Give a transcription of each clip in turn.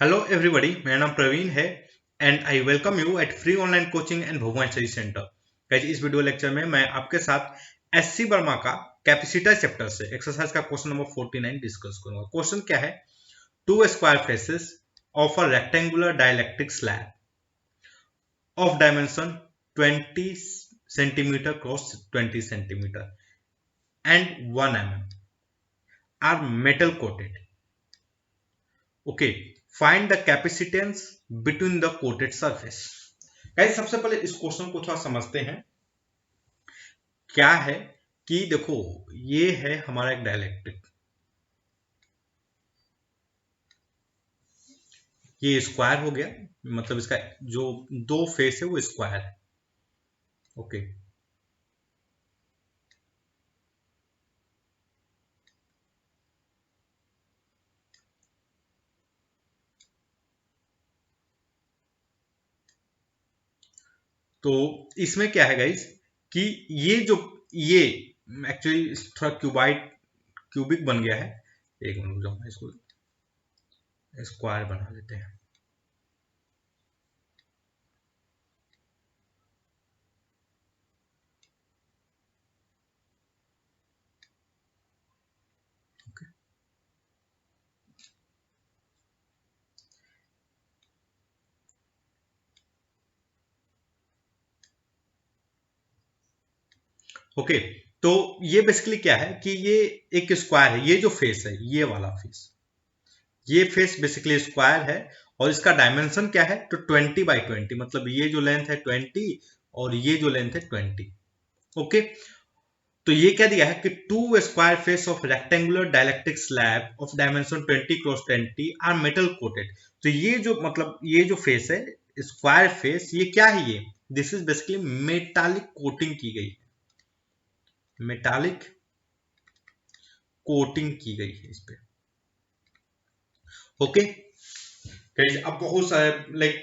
Hello everybody, मेरा नाम प्रवीण है and I welcome you at free online coaching and Bhagwan study centre. Guys, इस video lecture में मैं आपके साथ एससी वर्मा का कैपेसिटर चैप्टर से एक्सरसाइज का क्वेश्चन नंबर 49 डिस्कस करूंगा। क्वेश्चन क्या है? Two square faces of a rectangular dielectric slab of dimension 20 centimetre cross 20 centimetre and 1 mm are metal coated. Okay, find the capacitance between the coated surface. Guys, सबसे पहले इस question को थोड़ा समझते हैं। क्या है कि देखो, ये है हमारा एक डाइलेक्ट्रिक, ये स्क्वायर हो गया, मतलब इसका जो दो फेस है वो स्क्वायर है। ओके, तो इसमें क्या है गाइस कि ये एक्चुअली थोड़ा क्यूबिक बन गया है। एक मिनट रुक जाओ, इसको स्क्वायर बना लेते हैं। ओके, तो ये बेसिकली क्या है कि ये एक स्क्वायर है। ये जो फेस है, ये वाला फेस, ये फेस बेसिकली स्क्वायर है और इसका डायमेंशन क्या है? तो 20 by 20, मतलब ये जो लेंथ है 20 और ये जो लेंथ है 20। ओके, तो ये क्या दिया है कि two square face of rectangular dielectric slab of dimension 20 × 20 are metal coated. तो ये जो मतलब ये जो फेस है स्क्वायर फेस, ये क्या है? ये this is basically metallic coating की गई है, मेटालिक कोटिंग की गई है इस पे। ओके, अब बहुत सारे लाइक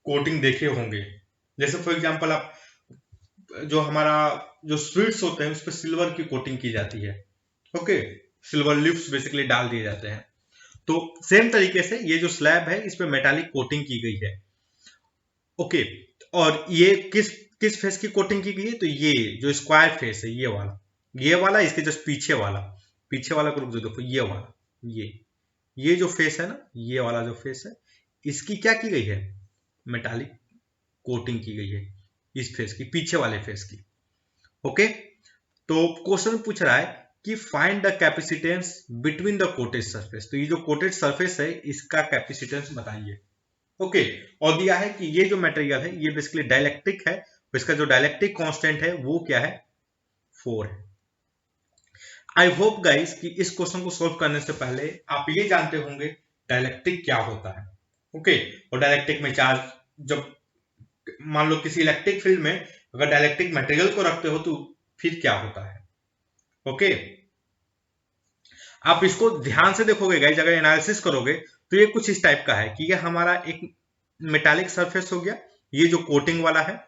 कोटिंग देखे होंगे। जैसे फॉर एग्जांपल आप जो हमारा जो स्वीट्स होते हैं उस पर सिल्वर की कोटिंग की जाती है। ओके, सिल्वर लिप्स बेसिकली डाल दिए जाते हैं। तो सेम तरीके से ये जो स्लैब है इस पे मेटालिक कोटिंग की गई है। ओके, और ये किस किस फेस की कोटिंग की गई है? तो ये जो स्क्वायर फेस है, ये वाला इसके जस्ट पीछे वाला को रुक जाओ, देखो ये वाला, ये जो फेस है ना, ये वाला जो फेस है, इसकी क्या की गई है? मेटालिक कोटिंग की गई है इस फेस की, पीछे वाले फेस की। ओके, तो क्वेश्चन पूछ रहा है कि find the capacitance between the coated surface. तो ये जो कोटेड सरफेस है इसका कैपेसिटेंस बताइए। ओके, और दिया है कि ये जो मटेरियल है ये बेसिकली डाइलेक्ट्रिक है, तो इसका जो डाइलेक्ट्रिक कांस्टेंट है वो क्या है? 4 है। आई होप गाइस कि इस क्वेश्चन को सोल्व करने से पहले आप ये जानते होंगे डाइलेक्ट्रिक क्या होता है। ओके, और डाइलेक्ट्रिक में चार्ज, जब मान लो किसी इलेक्ट्रिक फील्ड में अगर डाइलेक्ट्रिक मटेरियल को रखते हो तो फिर क्या होता है। ओके, आप इसको ध्यान से देखोगे गाइस, अगर एनालिसिस करोगे तो ये कुछ इस टाइप का है कि ये हमारा एक मेटालिक सरफेस हो गया, ये जो कोटिंग वाला है।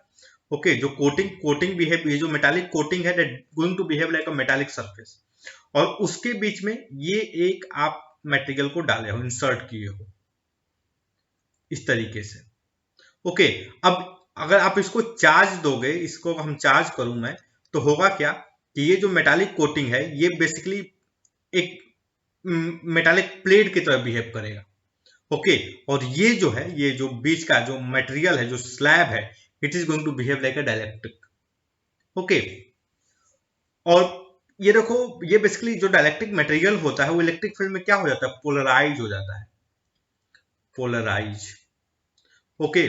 ओके, जो कोटिंग बिहेव, ये जो मेटालिक कोटिंग है that going to behave like a metallic surface, और उसके बीच में ये एक आप मटेरियल को डाले हो, इंसर्ट किए हो इस तरीके से। ओके, अब अगर आप इसको चार्ज दोगे, इसको हम चार्ज करूं मैं, तो होगा क्या कि ये जो मेटालिक कोटिंग है ये बेसिकली एक मेटालिक प्लेट की तरह बिहेव करेगा। ओके, और ये जो है, ये जो बीच का जो मटेरियल है, जो स्लैब है, it is going to behave like a dielectric. Okay, और ये देखो, ये बेसिकली जो डाइलेक्ट्रिक मटेरियल होता है वो इलेक्ट्रिक फील्ड में क्या हो जाता है? पोलराइज हो जाता है, पोलराइज। ओके,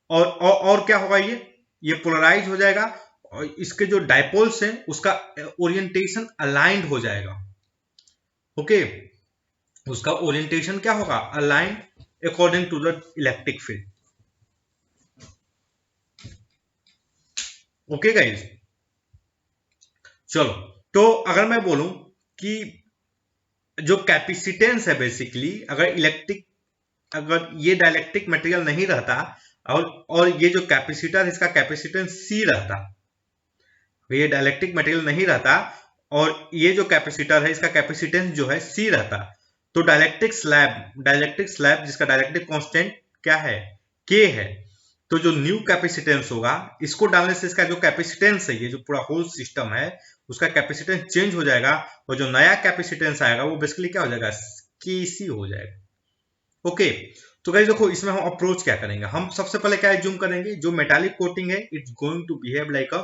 और क्या होगा? ये पोलराइज हो जाएगा और इसके जो डाइपोल्स हैं उसका ओरिएंटेशन अलाइंड हो जाएगा। ओके, उसका ओरिएंटेशन क्या होगा? Aligned according to the electric field. Okay guys, चलो, तो अगर मैं बोलूं कि जो कैपेसिटेंस है बेसिकली, अगर ये डाइलेक्ट्रिक मटेरियल नहीं रहता और ये जो कैपेसिटर है इसका कैपेसिटेंस सी रहता, ये डाइलेक्ट्रिक मटेरियल नहीं रहता और ये जो कैपेसिटर है इसका कैपेसिटेंस जो है सी रहता, तो डाइलेक्ट्रिक स्लैब जिसका डाइलेक्ट्रिक कांस्टेंट क्या है, के है, तो जो न्यू कैपेसिटेंस होगा इसको डालने से इसका जो कैपेसिटेंस है, ये जो पूरा होल सिस्टम है उसका कैपेसिटेंस चेंज हो जाएगा, और जो नया कैपेसिटेंस आएगा वो बेसिकली क्या हो जाएगा, केसी हो जाएगा। ओके, तो गाइस देखो इसमें हम अप्रोच क्या करेंगे, हम सबसे पहले क्या एज्यूम करेंगे, जो मेटालिक कोटिंग है it's going to behave like a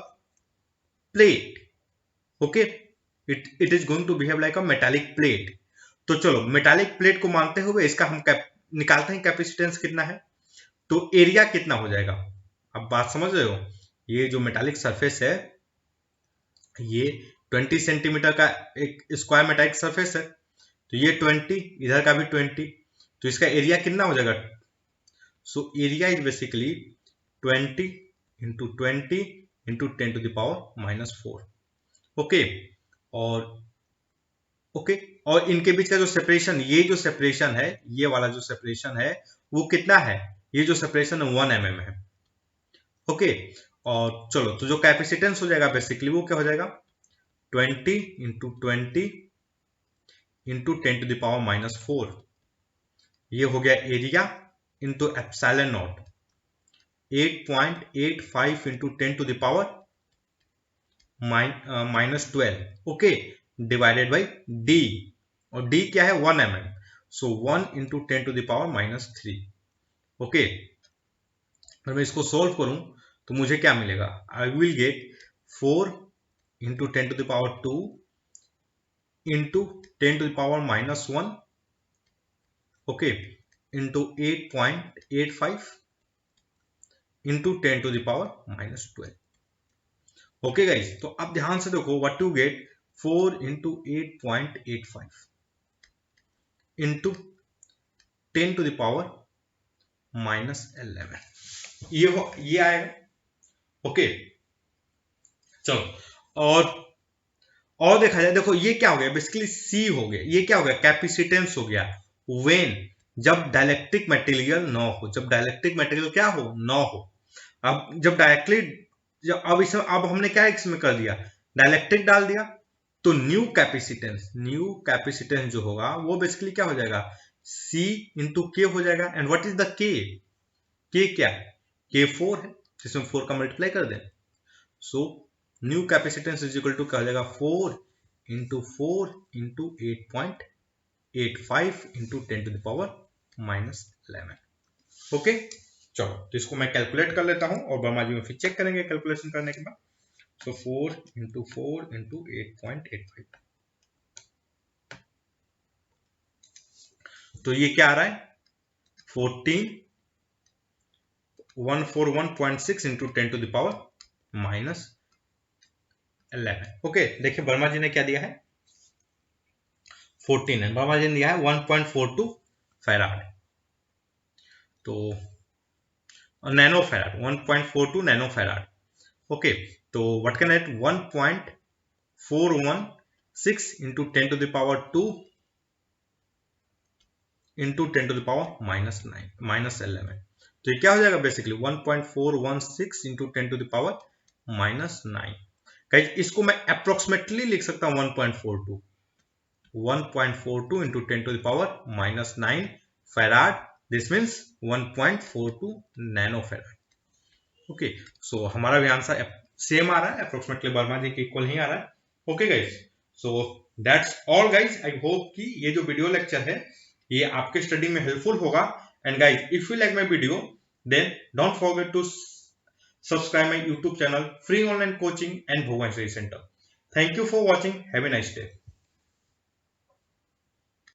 plate. Okay, it is going to behave like a metallic plate. तो चलो मेटालिक प्लेट को मानते हुए इसका हम निकालते हैं कैपेसिटेंस कितना है, तो एरिया कितना हो जाएगा। अब बात समझ रहे हो, ये जो मेटालिक सरफेस है ये 20 सेंटीमीटर का एक स्क्वायर मेटालिक सरफेस है, तो ये 20, इधर का भी 20, तो इसका एरिया कितना हो जाएगा, so area is basically 20 into 20 into 10 to the power -4। Okay, और ओके, और इनके बीच का जो सेपरेशन, ये जो सेपरेशन है, ये वाला जो सेपरेशन है वो कितना है, ये जो सेपरेशन है 1 mm है। ओके, और चलो तो जो कैपेसिटेंस हो जाएगा बेसिकली वो क्या हो जाएगा, 20 into 20 into 10 to the power -4, ये हो गया area into epsilon naught 8.85 into 10 to the power -12, okay, divided by D, और डी क्या है 1 mm, so 1 into 10 to the power -3। Okay, अगर मैं इसको सोल्व करूं तो मुझे क्या मिलेगा, I will get 4 into 10 to the power 2 into 10 to the power -1, okay, into 8.85 into 10 to the power -12। Okay guys, तो अब ध्यान से देखो, what to get 4 into 8.85 into 10 to the power -11, ये आएगा। ओके, चलो और देखा जाए, देखो ये क्या हो गया, बेसिकली सी हो गया, ये क्या हो गया, कैपेसिटेंस हो गया, व्हेन जब डाइलेक्ट्रिक मटेरियल न हो, जब डाइलेक्ट्रिक मटेरियल क्या हो, न हो। अब जब डायरेक्टली अब इसमें अब हमने क्या इसमें कर दिया, डाइलेक्ट्रिक डाल दिया, तो न्यू कैपेसिटेंस जो होगा वो बेसिकली क्या हो जाएगा, C इंटू के हो जाएगा। एंड व्हाट इज द के क्या है, K4 है, जिसमें 4 का मल्टीप्लाई कर दें, so new capacitance is equal to क्या हो जाएगा, 4 into 8.85 into 10 to the power -11। Okay, चलो तो इसको मैं कैलकुलेट कर लेता हूं और वर्मा जी में फिर चेक करेंगे कैलकुलेशन करने के बाद। सो 4 इंटू 8.85, तो ये क्या आ रहा है, 141.6 into 10 to the power -11। Okay, देखिए वर्मा जी ने क्या दिया है, 14 है, वर्मा जी ने दिया है 1.42 फैराड, तो nano farad, 1.42 nano farad. Okay, तो what can I, 1.416 into 10 to the power 2 into 10 to the power -11, तो ये क्या हो जाएगा, basically 1.416 into 10 to the power -9। Guys इसको मैं अप्रोक्सीमेटली लिख सकता हूं 1.42 into 10 to the power -9 farad, this means 1.42 nano farad. Okay, so हमारा भी आंसर सेम आ रहा है, अप्रोक्सीमेटली वर्मा जी के इक्वल ही आ रहा है। Okay guys, so that's all guys, I hope कि ये जो वीडियो लेक्चर है ये आपके स्टडी में हेल्पफुल होगा। And guys if you like my video then don't forget to subscribe my YouTube channel free online coaching and Bhuvaneshwari centre. Thank you for watching, have a nice day.